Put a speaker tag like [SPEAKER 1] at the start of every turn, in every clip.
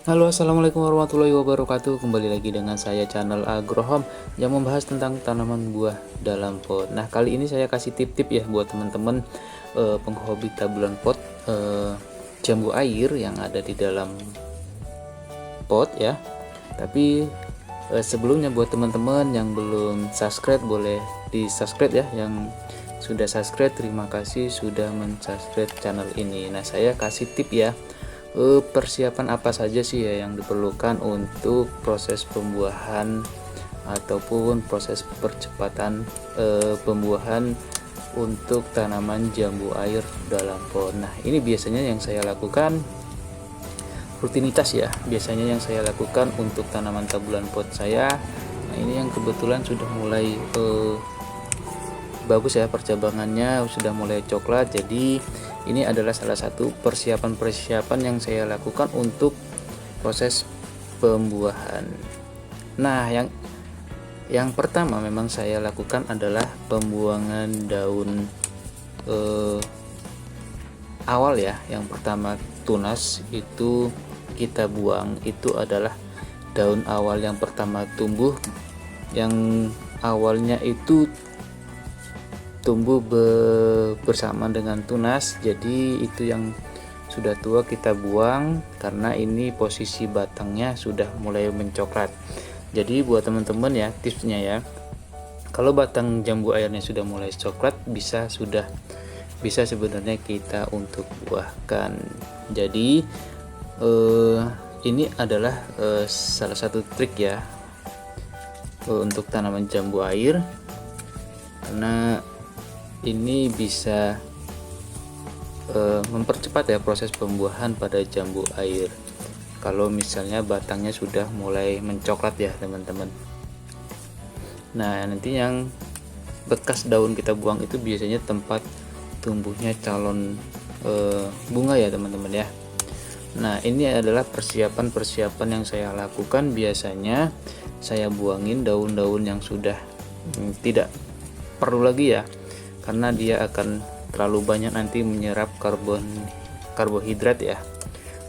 [SPEAKER 1] Halo, assalamualaikum warahmatullahi wabarakatuh. Kembali lagi dengan saya channel Agrohome yang membahas tentang tanaman buah dalam pot. Nah, kali ini saya kasih tip-tip ya buat teman-teman penghobi tabulan pot jambu air yang ada di dalam pot ya. Tapi sebelumnya buat teman-teman yang belum subscribe boleh di subscribe ya. Yang sudah subscribe terima kasih sudah mensubscribe channel ini. Nah, saya kasih tip ya, persiapan apa saja sih ya yang diperlukan untuk proses pembuahan ataupun proses percepatan pembuahan untuk tanaman jambu air dalam pot. Nah, ini biasanya yang saya lakukan rutinitas ya, biasanya yang saya lakukan untuk tanaman tabulan pot saya. Nah, ini yang kebetulan sudah mulai bagus ya, percabangannya sudah mulai coklat. Jadi ini adalah salah satu persiapan-persiapan yang saya lakukan untuk proses pembuahan. Nah, yang pertama memang saya lakukan adalah pembuangan daun awal ya. Yang pertama tunas itu kita buang, itu adalah daun awal yang pertama tumbuh, yang awalnya itu tumbuh bersama dengan tunas. Jadi itu yang sudah tua kita buang karena ini posisi batangnya sudah mulai mencoklat. Jadi buat teman-teman ya, tipsnya ya, kalau batang jambu airnya sudah mulai coklat bisa sebenarnya kita untuk buahkan. Jadi ini adalah salah satu trik ya untuk tanaman jambu air, karena ini bisa mempercepat ya proses pembuahan pada jambu air kalau misalnya batangnya sudah mulai mencoklat ya teman-teman. Nah, nanti yang bekas daun kita buang itu biasanya tempat tumbuhnya calon bunga ya teman-teman ya. Nah, ini adalah persiapan-persiapan yang saya lakukan. Biasanya saya buangin daun-daun yang sudah tidak perlu lagi ya, karena dia akan terlalu banyak nanti menyerap karbohidrat ya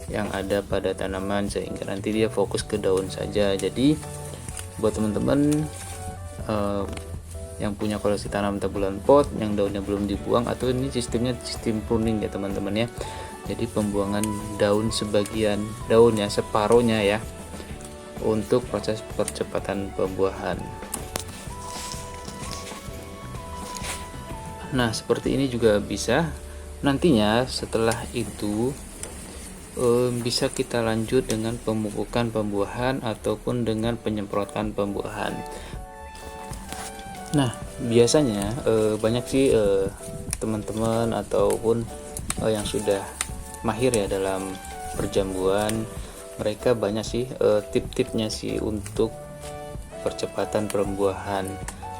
[SPEAKER 1] yang ada pada tanaman, sehingga nanti dia fokus ke daun saja. Jadi buat teman-teman yang punya koleksi tanaman tabulan pot yang daunnya belum dibuang, atau ini sistemnya sistem pruning ya teman-teman ya. Jadi pembuangan daun, sebagian daunnya, separohnya ya, untuk proses percepatan pembuahan. Nah, seperti ini juga bisa. Nantinya setelah itu bisa kita lanjut dengan pemupukan pembuahan ataupun dengan penyemprotan pembuahan. Nah, biasanya banyak sih teman-teman ataupun yang sudah mahir ya dalam perjambuan, mereka banyak sih tip-tipnya sih untuk percepatan pembuahan.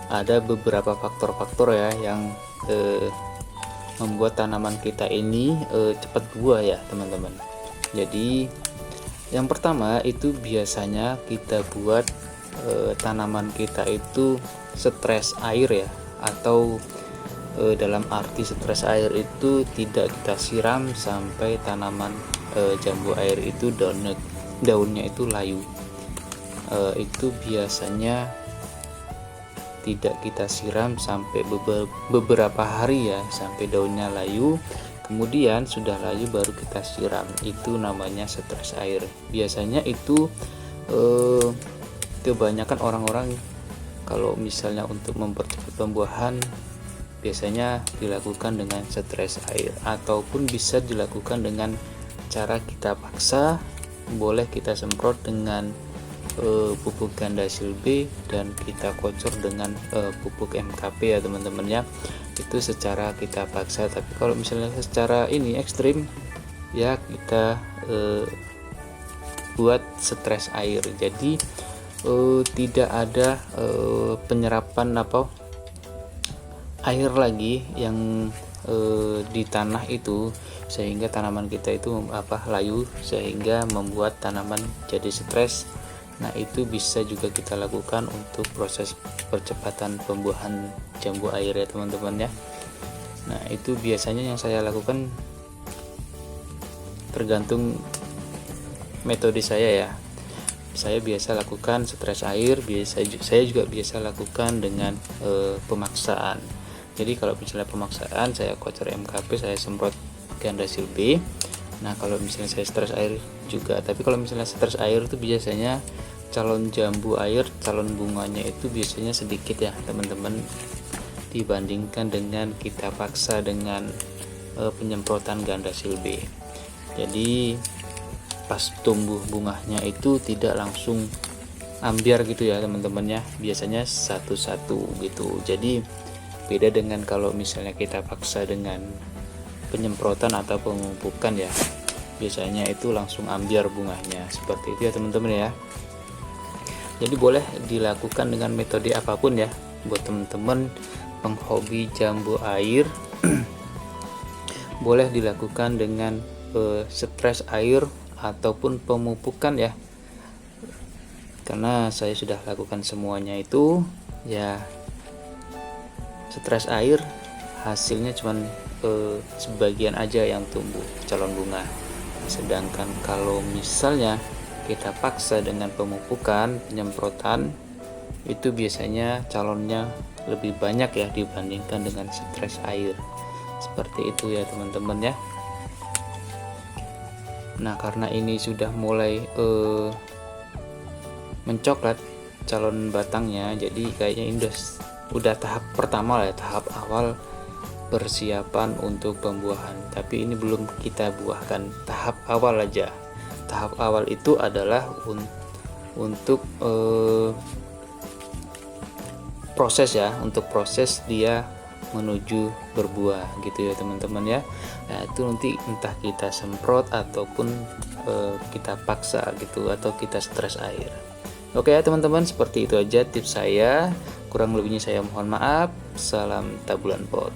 [SPEAKER 1] Ada beberapa faktor-faktor ya yang membuat tanaman kita ini cepat buah ya teman-teman. Jadi yang pertama itu biasanya kita buat tanaman kita itu stres air ya, atau dalam arti stres air itu tidak kita siram sampai tanaman jambu air itu daunnya itu layu. Itu biasanya tidak kita siram sampai beberapa hari ya, sampai daunnya layu. Kemudian sudah layu baru kita siram, itu namanya stres air. Biasanya itu kebanyakan orang-orang kalau misalnya untuk mempercepat pembuahan biasanya dilakukan dengan stres air, ataupun bisa dilakukan dengan cara kita paksa. Boleh kita semprot dengan pupuk gandasil B dan kita kocor dengan pupuk MKP ya teman-teman ya. Itu secara kita paksa. Tapi kalau misalnya secara ini ekstrim ya, kita buat stres air. Jadi tidak ada penyerapan air lagi yang di tanah itu, sehingga tanaman kita itu layu, sehingga membuat tanaman jadi stres. Nah, itu bisa juga kita lakukan untuk proses percepatan pembuahan jambu air ya teman-teman ya. Nah, itu biasanya yang saya lakukan tergantung metode saya ya. Saya biasa lakukan stres air, saya juga biasa lakukan dengan pemaksaan. Jadi kalau misalnya pemaksaan, saya kocor MKP, saya semprot Gandasil B. Nah kalau misalnya saya stres air juga, tapi kalau misalnya stres air itu biasanya calon jambu air, calon bunganya itu biasanya sedikit ya teman-teman, dibandingkan dengan kita paksa dengan penyemprotan Gandasil B. Jadi pas tumbuh bunganya itu tidak langsung ambiar gitu ya teman-teman ya, biasanya satu-satu gitu. Jadi beda dengan kalau misalnya kita paksa dengan penyemprotan atau pemupukan ya, biasanya itu langsung ambiar bunganya, seperti itu ya teman-teman ya. Jadi boleh dilakukan dengan metode apapun ya buat teman-teman penghobi jambu air. Boleh dilakukan dengan stres air ataupun pemupukan ya, karena saya sudah lakukan semuanya itu ya. Stres air hasilnya cuman sebagian aja yang tumbuh calon bunga, sedangkan kalau misalnya kita paksa dengan pemupukan, penyemprotan, itu biasanya calonnya lebih banyak ya dibandingkan dengan stres air. Seperti itu ya teman-teman ya. Nah karena ini sudah mulai mencoklat calon batangnya, jadi kayaknya ini udah tahap pertama lah ya, tahap awal persiapan untuk pembuahan. Tapi ini belum kita buahkan, tahap awal aja. Tahap awal itu adalah untuk proses ya, untuk proses dia menuju berbuah gitu ya teman-teman ya. Nah itu nanti entah kita semprot ataupun kita paksa gitu, atau kita stres air. Oke ya teman-teman, seperti itu aja tips saya, kurang lebihnya saya mohon maaf. Salam Tabulan Pot.